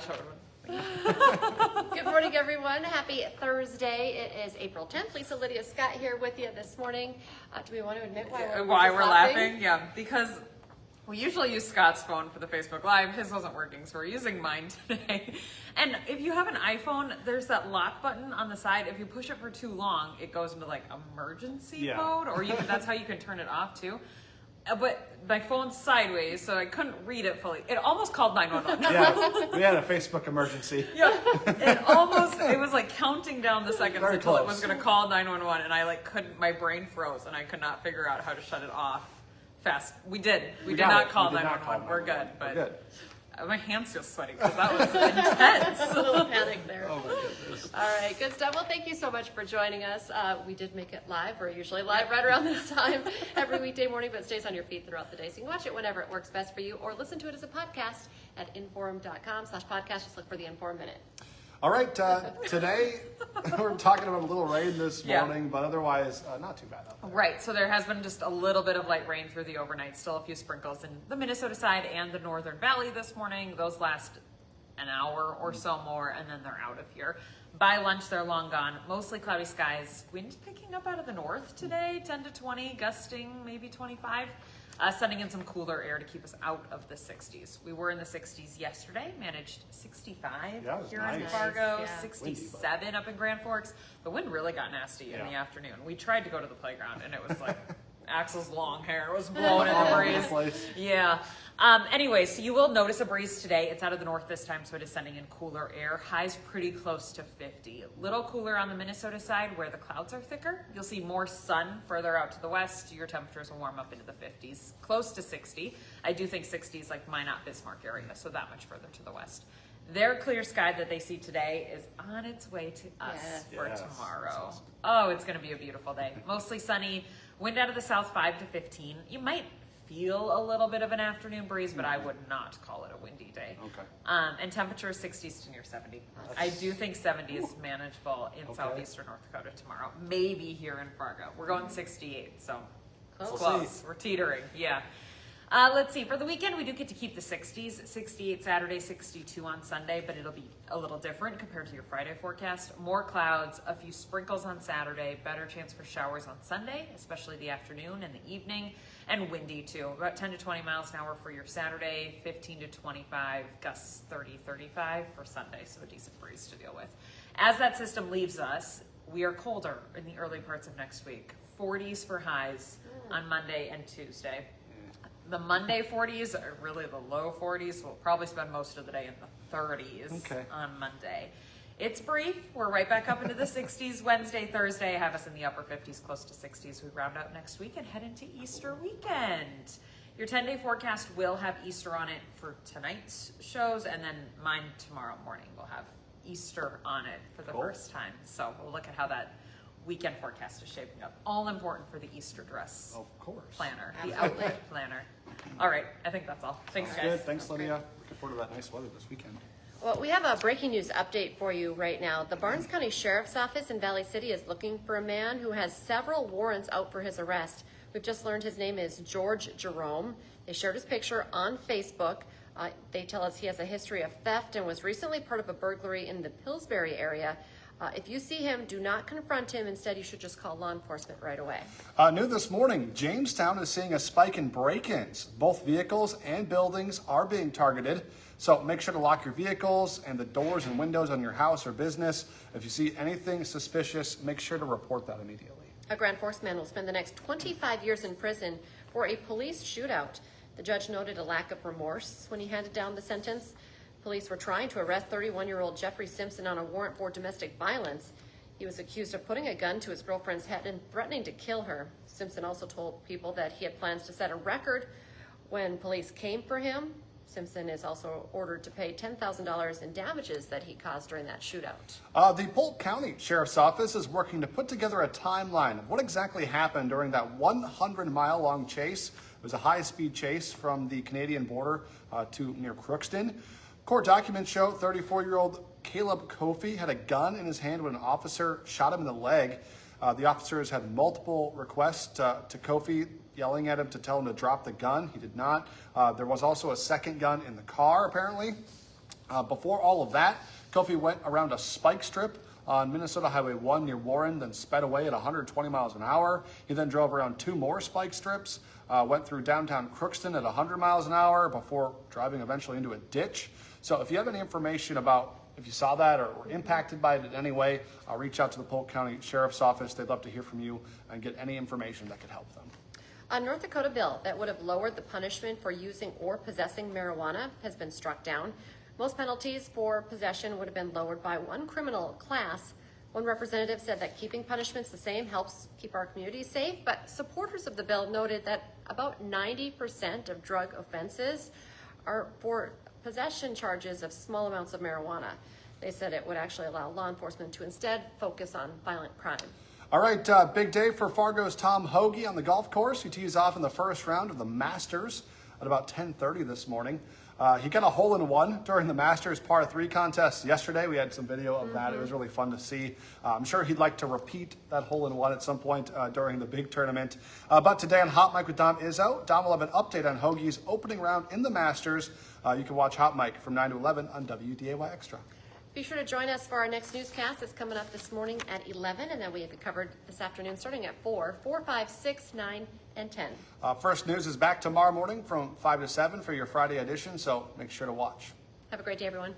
show it. Good morning, everyone. Happy Thursday. It is April 10th. Lisa, Lydia, Scott here with you this morning. Do we want to admit why we're laughing? Yeah, because we usually use Scott's phone for the Facebook Live. His wasn't working, so we're using mine today. And if you have an iPhone, there's that lock button on the side. If you push it for too long, it goes into like emergency mode, or that's how you can turn it off too. But my phone's sideways, so I couldn't read it fully. It almost called 911. Yeah, we had a Facebook emergency. Yeah, it was like counting down the seconds until it was going to call 911, and I my brain froze, and I could not figure out how to shut it off fast. We did not call 911. We're good, but my hands feel sweaty because that was intense. A little panic there. Oh my goodness. All right, good stuff. Well, thank you so much for joining us. We did make it live. We're usually live right around this time every weekday morning, but it stays on your feed throughout the day. So you can watch it whenever it works best for you, or listen to it as a podcast at inform.com/podcast. Just look for the Inform Minute. All right, today we're talking about a little rain this morning, but otherwise not too bad out there. Right, so there has been just a little bit of light rain through the overnight, still a few sprinkles in the Minnesota side and the Northern Valley this morning. Those last an hour or so more, and then they're out of here. By lunch, they're long gone. Mostly cloudy skies. Wind picking up out of the north today, 10 to 20, gusting maybe 25. Sending in some cooler air to keep us out of the 60s. We were in the 60s yesterday, managed 65 here in Fargo, 67 up in Grand Forks. The wind really got nasty in the afternoon. We tried to go to the playground, and it was like Axel's long hair was blowing in the breeze. Yeah. Anyway, so you will notice a breeze today. It's out of the north this time, so it is sending in cooler air. Highs pretty close to 50. A little cooler on the Minnesota side where the clouds are thicker. You'll see more sun further out to the west. Your temperatures will warm up into the 50s, close to 60. I do think 60 is like Minot, Bismarck area, so that much further to the west. Their clear sky that they see today is on its way to us for tomorrow. Awesome. Oh, it's going to be a beautiful day. Mostly sunny. Wind out of the south 5 to 15. You might feel a little bit of an afternoon breeze, but I would not call it a windy day. Okay. And temperature 60s to near 70. I do think 70 is manageable in southeastern North Dakota tomorrow. Maybe here in Fargo. We're going 68, so it's close. We're teetering, let's see. For the weekend, we do get to keep the 60s. 68 Saturday, 62 on Sunday, but it'll be a little different compared to your Friday forecast. More clouds, a few sprinkles on Saturday, better chance for showers on Sunday, especially the afternoon and the evening, and windy too. About 10 to 20 miles an hour for your Saturday, 15 to 25, gusts 30, 35 for Sunday, so a decent breeze to deal with. As that system leaves us, we are colder in the early parts of next week. 40s for highs on Monday and Tuesday. The Monday 40s are really the low 40s. We'll probably spend most of the day in the 30s on Monday. It's brief. We're right back up into the 60s. Wednesday, Thursday have us in the upper 50s, close to 60s. We round out next week and head into Easter weekend. Your 10-day forecast will have Easter on it for tonight's shows, and then mine tomorrow morning will have Easter on it for the first time. So we'll look at how that weekend forecast is shaping up. All important for the Easter dress planner, the outfit planner. All right, I think that's all. Thanks, guys. Good. Thanks, Lydia. Looking forward to that nice weather this weekend. Well, we have a breaking news update for you right now. The Barnes County Sheriff's Office in Valley City is looking for a man who has several warrants out for his arrest. We've just learned his name is George Jerome. They shared his picture on Facebook. They tell us he has a history of theft and was recently part of a burglary in the Pillsbury area. If you see him, do not confront him. Instead, you should just call law enforcement right away. New this morning, Jamestown is seeing a spike in break-ins. Both vehicles and buildings are being targeted. So make sure to lock your vehicles and the doors and windows on your house or business. If you see anything suspicious, make sure to report that immediately. A Grand Forks man will spend the next 25 years in prison for a police shootout. The judge noted a lack of remorse when he handed down the sentence. Police were trying to arrest 31-year-old Jeffrey Simpson on a warrant for domestic violence. He was accused of putting a gun to his girlfriend's head and threatening to kill her. Simpson also told people that he had plans to set a record when police came for him. Simpson is also ordered to pay $10,000 in damages that he caused during that shootout. The Polk County Sheriff's Office is working to put together a timeline of what exactly happened during that 100-mile-long chase. It was a high-speed chase from the Canadian border to near Crookston. Court documents show 34-year-old Caleb Kofi had a gun in his hand when an officer shot him in the leg. The officers had multiple requests to Kofi, yelling at him to tell him to drop the gun. He did not. There was also a second gun in the car, apparently. Before all of that, Kofi went around a spike strip on Minnesota Highway 1 near Warren, then sped away at 120 miles an hour. He then drove around 2 more spike strips, went through downtown Crookston at 100 miles an hour before driving eventually into a ditch. So if you have any information about if you saw that or were impacted by it in any way, reach out to the Polk County Sheriff's Office. They'd love to hear from you and get any information that could help them. A North Dakota bill that would have lowered the punishment for using or possessing marijuana has been struck down. Most penalties for possession would have been lowered by 1 criminal class. One representative said that keeping punishments the same helps keep our communities safe, but supporters of the bill noted that about 90% of drug offenses are for possession charges of small amounts of marijuana. They said it would actually allow law enforcement to instead focus on violent crime. All right, big day for Fargo's Tom Hoagie on the golf course. He tees off in the first round of the Masters at about 10:30 this morning. He got a hole-in-one during the Masters par 3 contest yesterday. We had some video of that. It was really fun to see. I'm sure he'd like to repeat that hole-in-one at some point during the big tournament. But today on Hot Mic with Dom Izzo, Dom will have an update on Hoagie's opening round in the Masters. You can watch Hot Mic from 9 to 11 on WDAY Extra. Be sure to join us for our next newscast. It's coming up this morning at 11, and then we have it covered this afternoon starting at 4, 5, 6, 9, and 10. First News is back tomorrow morning from 5 to 7 for your Friday edition, so make sure to watch. Have a great day, everyone.